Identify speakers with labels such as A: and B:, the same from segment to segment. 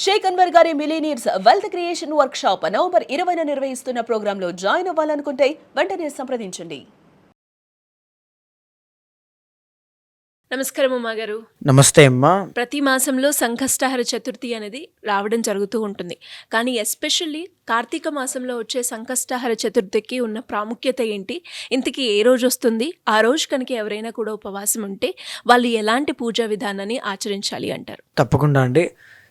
A: షేక్ అన్వర్ గారి millionaires wealth creation workshop November 20న నిర్వహిస్తున్న ప్రోగ్రాంలో జాయిన్ అవ్వాలనుకుంటే వెంటనే సంప్రదించండి.
B: నమస్కారం ఉమా గారు.
C: నమస్తే అమ్మా.
B: ప్రతి మాసంలో సంకష్టహర చతుర్థి అనేది రావడం జరుగుతూ ఉంటుంది. కానీ ఎస్పెషల్లీ కార్తీక మాసంలో వచ్చే సంకష్టహర చతుర్థికి ఉన్న ప్రాముఖ్యత ఏంటి, ఇంతకీ ఏ రోజు వస్తుంది, ఆ రోజు కనుక ఎవరైనా కూడా ఉపవాసం ఉంటే వాళ్ళు ఎలాంటి పూజా విధానాన్ని ఆచరించాలి అంటారు?
C: తప్పకుండా అండి.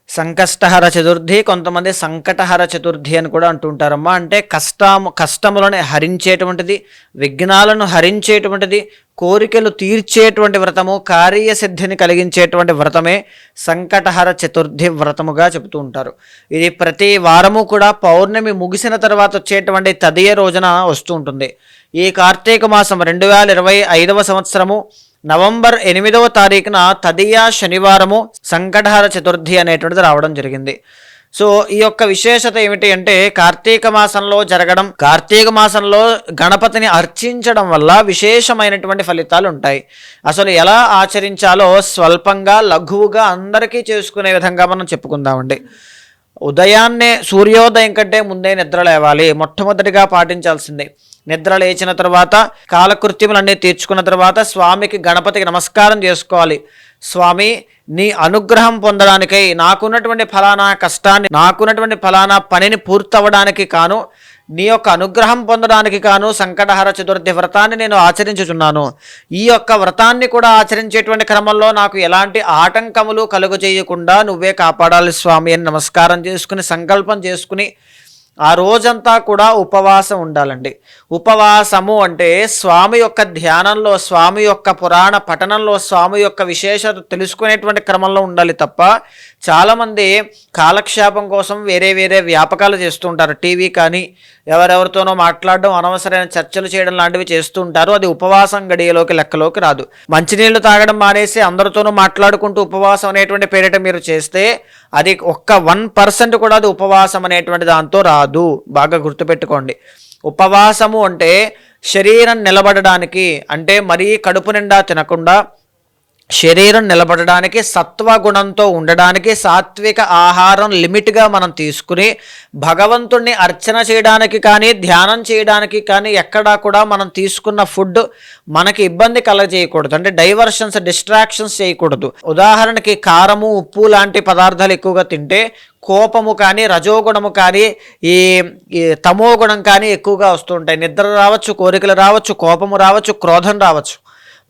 C: సంకష్టహర చతుర్థి, కొంతమంది సంకటహర చతుర్థి అని కూడా అంటుంటారమ్మా. అంటే కష్టములను హరించేటువంటిది, విఘ్నాలను హరించేటువంటిది, కోరికలు తీర్చేటువంటి వ్రతము, కార్యసిద్ధిని కలిగించేటువంటి వ్రతమే సంకటహర చతుర్థి వ్రతముగా చెబుతూ ఉంటారు. ఇది ప్రతి వారము కూడా పౌర్ణమి ముగిసిన తర్వాత వచ్చేటువంటి తదియ రోజున వస్తూ ఉంటుంది. ఈ కార్తీక మాసం 2025 సంవత్సరము నవంబర్ 8వ తారీఖున తదియ శనివారము సంకటహర చతుర్థి అనేటువంటిది రావడం జరిగింది. సో ఈ యొక్క విశేషత ఏమిటి అంటే, కార్తీక మాసంలో జరగడం, కార్తీక మాసంలో గణపతిని అర్చించడం వల్ల విశేషమైనటువంటి ఫలితాలు ఉంటాయి. అసలు ఎలా ఆచరించాలో స్వల్పంగా లఘువుగా అందరికీ చేసుకునే విధంగా మనం చెప్పుకుందామండి. ఉదయాన్నే సూర్యోదయం కంటే ముందే నిద్ర లేవాలి. మొట్టమొదటిగా పాటించాల్సిందే. నిద్ర లేచిన తర్వాత కాలకృత్యములన్నీ తీర్చుకున్న తర్వాత స్వామికి, గణపతికి నమస్కారం చేసుకోవాలి. స్వామి, నీ అనుగ్రహం పొందడానికై, నాకున్నటువంటి ఫలానా కష్టాన్ని, నాకున్నటువంటి ఫలానా పనిని పూర్తవడానికి కాను, నీ యొక్క అనుగ్రహం పొందడానికి కాను సంకటహర చతుర్థి వ్రతాన్ని నేను ఆచరించుచున్నాను. ఈ యొక్క వ్రతాన్ని కూడా ఆచరించేటువంటి క్రమంలో నాకు ఎలాంటి ఆటంకములు కలుగు చేయకుండా నువ్వే కాపాడాలి స్వామి అని నమస్కారం చేసుకుని, సంకల్పం చేసుకుని ఆ రోజంతా కూడా ఉపవాసం ఉండాలండి. ఉపవాసము అంటే స్వామి యొక్క ధ్యానంలో, స్వామి యొక్క పురాణ పఠనంలో, స్వామి యొక్క విశేషత తెలుసుకునేటువంటి క్రమంలో ఉండాలి తప్ప చాలామంది కాలక్షేపం కోసం వేరే వేరే వ్యాపకాలు చేస్తూ ఉంటారు. టీవీ కానీ ఎవరెవరితోనో మాట్లాడడం, అనవసరమైన చర్చలు చేయడం లాంటివి చేస్తూ ఉంటారు. అది ఉపవాసం గడియలోకి లెక్కలోకి రాదు. మంచినీళ్ళు తాగడం మానేసి అందరితోనూ మాట్లాడుకుంటూ ఉపవాసం అనేటువంటి పేరిట మీరు చేస్తే అది ఒక్క 1% కూడా అది ఉపవాసం అనేటువంటి దాంతో రాదు. బాగా గుర్తుపెట్టుకోండి. ఉపవాసము అంటే శరీరం నిలబడడానికి, అంటే మరీ కడుపు నిండా తినకుండా శరీరం నిలబడడానికి, సత్వగుణంతో ఉండడానికి, సాత్విక ఆహారం లిమిట్గా మనం తీసుకుని భగవంతుణ్ణి అర్చన చేయడానికి కానీ ధ్యానం చేయడానికి కానీ ఎక్కడా కూడా మనం తీసుకున్న ఫుడ్ మనకి ఇబ్బంది కలగజేయకూడదు. అంటే డైవర్షన్స్, డిస్ట్రాక్షన్స్ చేయకూడదు. ఉదాహరణకి కారము, ఉప్పు లాంటి పదార్థాలు ఎక్కువగా తింటే కోపము కానీ, రజోగుణము కానీ, ఈ తమో గుణం కానీ ఎక్కువగా వస్తుంటాయి. నిద్ర రావచ్చు, కోరికలు రావచ్చు, కోపము రావచ్చు, క్రోధం రావచ్చు.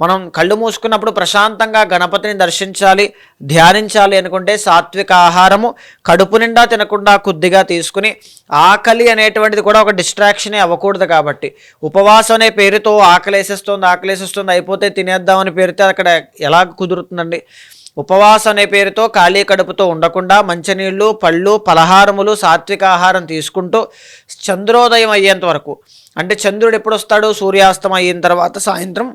C: మనం కళ్ళు మూసుకున్నప్పుడు ప్రశాంతంగా గణపతిని దర్శించాలి, ధ్యానించాలి అనుకుంటే సాత్విక ఆహారము కడుపు నిండా తినకుండా కొద్దిగా తీసుకుని, ఆకలి అనేటువంటిది కూడా ఒక డిస్ట్రాక్షనే అవ్వకూడదు. కాబట్టి ఉపవాసం అనే పేరుతో ఆకలేసేస్తుంది అయిపోతే తినేద్దామని పేరుతో అక్కడ ఎలా కుదురుతుందండి? ఉపవాసం అనే పేరుతో ఖాళీ కడుపుతో ఉండకుండా మంచినీళ్ళు, పళ్ళు, పలహారములు, సాత్విక ఆహారం తీసుకుంటూ చంద్రోదయం అయ్యేంత వరకు, అంటే చంద్రుడు ఎప్పుడు వస్తాడు? సూర్యాస్తం అయిన తర్వాత సాయంత్రం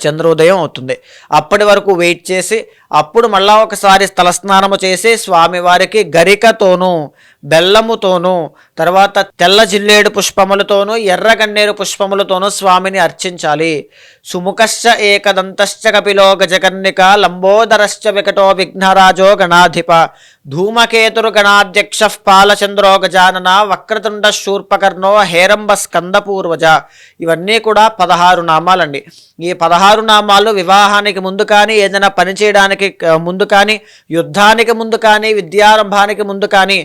C: చంద్రోదయం అవుతుంది. అప్పటి వరకు వెయిట్ చేసి అప్పుడు మళ్ళా ఒకసారి తలస్నానము చేసి స్వామివారికి గరికతోనూ, బెల్లముతోనూ, తర్వాత తెల్ల జిల్లేడు పుష్పములతోనూ, ఎర్ర గన్నేరు పుష్పములతోనూ స్వామిని అర్చించాలి. సుముఖశ్చ ఏకదంతశ్చ కపిలో గజకర్ణిక లంబోదరశ్చ వికటో విఘ్నరాజో గణాధిప ధూమకేతురు గణాధ్యక్ష పాలచంద్రో గజానన వక్రతుండ శూర్పకర్ణో హేరంబ స్కందపూర్వజ. ఇవన్నీ కూడా 16 నామాలండి. ఈ 16 నామాలు వివాహానికి ముందు కానీ, ఏదైనా పని చేయడానికి ముందు కానీ, యుద్ధానికి ముందు కానీ, విద్యారంభానికి ముందు కానీ,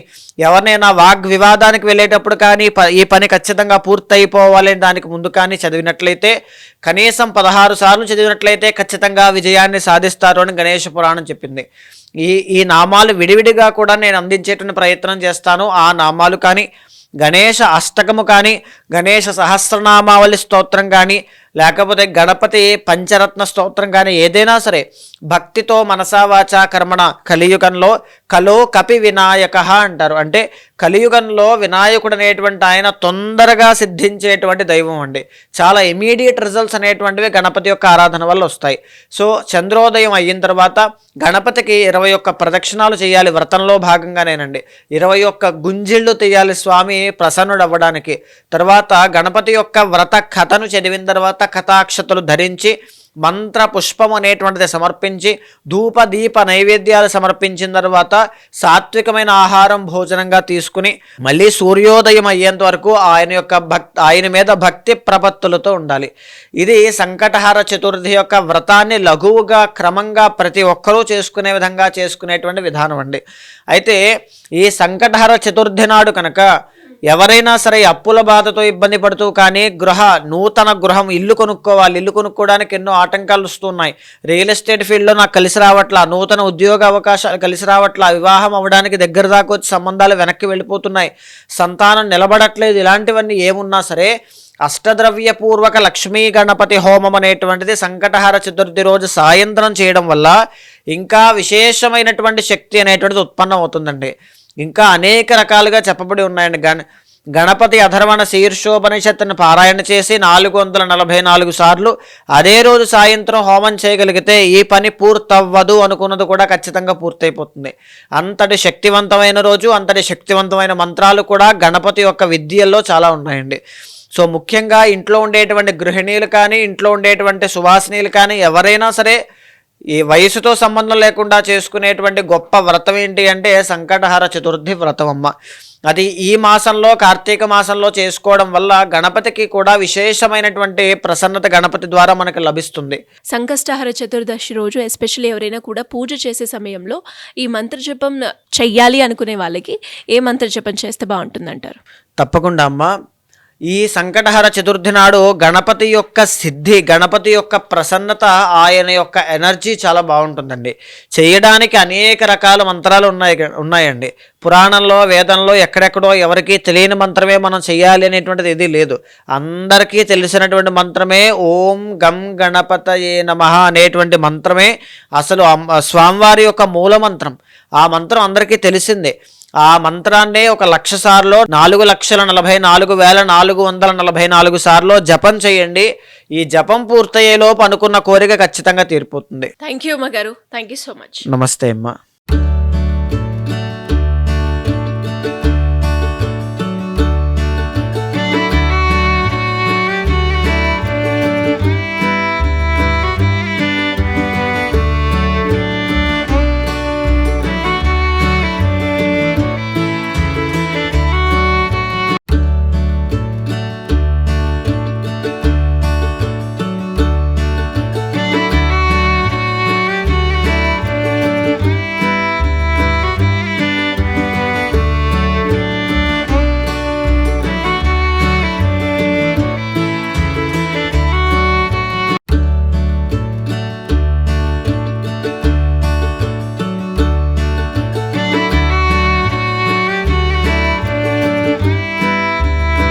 C: ఎవరినైనా వాగ్వివాదానికి వెళ్ళేటప్పుడు కానీ, ఈ పని ఖచ్చితంగా పూర్తయిపోవాలని దానికి ముందు కానీ చదివినట్లయితే, కనీసం 16 సార్లు చదివినట్లయితే ఖచ్చితంగా విజయాన్ని సాధిస్తారు అని గణేష పురాణం చెప్పింది. ఈ నామాలు విడివిడిగా కూడా నేను అందించేటువంటి ప్రయత్నం చేస్తాను. ఆ నామాలు కానీ, గణేష అష్టకము కానీ, గణేష సహస్రనామావళి స్తోత్రం కానీ, లేకపోతే గణపతి పంచరత్న స్తోత్రం కానీ ఏదైనా సరే భక్తితో మనసా వాచా కర్మణ కలియుగంలో కలో కపి వినాయక అంటారు. అంటే కలియుగంలో వినాయకుడు అనేటువంటి ఆయన తొందరగా సిద్ధించేటువంటి దైవం అండి. చాలా ఇమీడియట్ రిజల్ట్స్ అనేటువంటివి గణపతి యొక్క ఆరాధన వల్ల వస్తాయి. సో చంద్రోదయం అయిన తర్వాత గణపతికి 21 ప్రదక్షిణాలు చేయాలి. వ్రతంలో భాగంగానేనండి. 21 గుంజిళ్ళు తీయాలి స్వామి ప్రసన్నుడు అవ్వడానికి. తర్వాత గణపతి యొక్క వ్రత కథను చదివిన తర్వాత కథాక్షతలు ధరించి మంత్ర పుష్పం అనేటువంటిది సమర్పించి ధూప దీప నైవేద్యాలు సమర్పించిన తర్వాత సాత్వికమైన ఆహారం భోజనంగా తీసుకుని మళ్ళీ సూర్యోదయం అయ్యేంత వరకు ఆయన మీద భక్తి ప్రపత్తులతో ఉండాలి. ఇది సంకటహర చతుర్థి యొక్క వ్రతాన్ని లఘువుగా క్రమంగా ప్రతి ఒక్కరూ చేసుకునే విధంగా చేసుకునేటువంటి విధానం అండి. అయితే ఈ సంకటహర చతుర్థి నాడు కనుక ఎవరైనా సరే అప్పుల బాధతో ఇబ్బంది పడుతూ కానీ నూతన గృహం ఇల్లు కొనుక్కోవడానికి ఎన్నో ఆటంకాలు వస్తున్నాయి. రియల్ ఎస్టేట్ ఫీల్డ్లో నాకు కలిసి రావట్లా, నూతన ఉద్యోగ అవకాశాలు కలిసి రావట్లా, వివాహం అవ్వడానికి దగ్గర దాకా వచ్చి సంబంధాలు వెనక్కి వెళ్ళిపోతున్నాయి, సంతానం నిలబడట్లేదు, ఇలాంటివన్నీ ఏమున్నా సరే అష్టద్రవ్యపూర్వక లక్ష్మీ గణపతి హోమం అనేటువంటిది సంకటహర చతుర్థి రోజు సాయంత్రం చేయడం వల్ల ఇంకా విశేషమైనటువంటి శక్తి అనేటువంటిది ఉత్పన్నం అవుతుందండి. ఇంకా అనేక రకాలుగా చెప్పబడి ఉన్నాయండి. గణపతి అధర్వణ శీర్షోపనిషత్తుని పారాయణ చేసి 444 సార్లు అదే రోజు సాయంత్రం హోమం చేయగలిగితే ఈ పని పూర్తవ్వదు అనుకున్నది కూడా ఖచ్చితంగా పూర్తయిపోతుంది. అంతటి శక్తివంతమైన రోజు, అంతటి శక్తివంతమైన మంత్రాలు కూడా గణపతి యొక్క విద్యల్లో చాలా ఉన్నాయండి. సో ముఖ్యంగా ఇంట్లో ఉండేటువంటి గృహిణీలు కానీ, ఇంట్లో ఉండేటువంటి సువాసినీలు కానీ ఎవరైనా సరే ఈ వయసుతో సంబంధం లేకుండా చేసుకునేటువంటి గొప్ప వ్రతం ఏంటి అంటే సంకటహర చతుర్థి వ్రతం అమ్మ. అది ఈ మాసంలో, కార్తీక మాసంలో చేసుకోవడం వల్ల గణపతికి కూడా విశేషమైనటువంటి ప్రసన్నత గణపతి ద్వారా మనకు లభిస్తుంది.
B: సంకష్టహర చతుర్దశి రోజు ఎస్పెషల్లీ ఎవరైనా కూడా పూజ చేసే సమయంలో ఈ మంత్రజపం చెయ్యాలి అనుకునే వాళ్ళకి ఏ మంత్రజపం చేస్తే బాగుంటుందంటారు?
C: తప్పకుండా అమ్మ. ఈ సంకటహర చతుర్థి నాడు గణపతి యొక్క సిద్ధి, గణపతి యొక్క ప్రసన్నత, ఆయన యొక్క ఎనర్జీ చాలా బాగుంటుందండి. చేయడానికి అనేక రకాల మంత్రాలు ఉన్నాయండి. పురాణంలో, వేదంలో ఎక్కడెక్కడో ఎవరికీ తెలియని మంత్రమే మనం చేయాలి అనేటువంటిది ఏదీ లేదు. అందరికీ తెలిసినటువంటి మంత్రమే ఓం గం గణపతయే నమః అనేటువంటి మంత్రమే అసలు స్వామివారి యొక్క మూల మంత్రం. ఆ మంత్రం అందరికీ తెలిసిందే. ఆ మంత్రాన్నే 1,00,000 సార్లు 4,44,444 సార్లు జపం చేయండి. ఈ జపం పూర్తయ్యేలోపు అనుకున్న కోరిక ఖచ్చితంగా తీరిపోతుంది.
B: థ్యాంక్ యూ అమ్మ గారు. Thank you so much.
C: నమస్తే అమ్మ.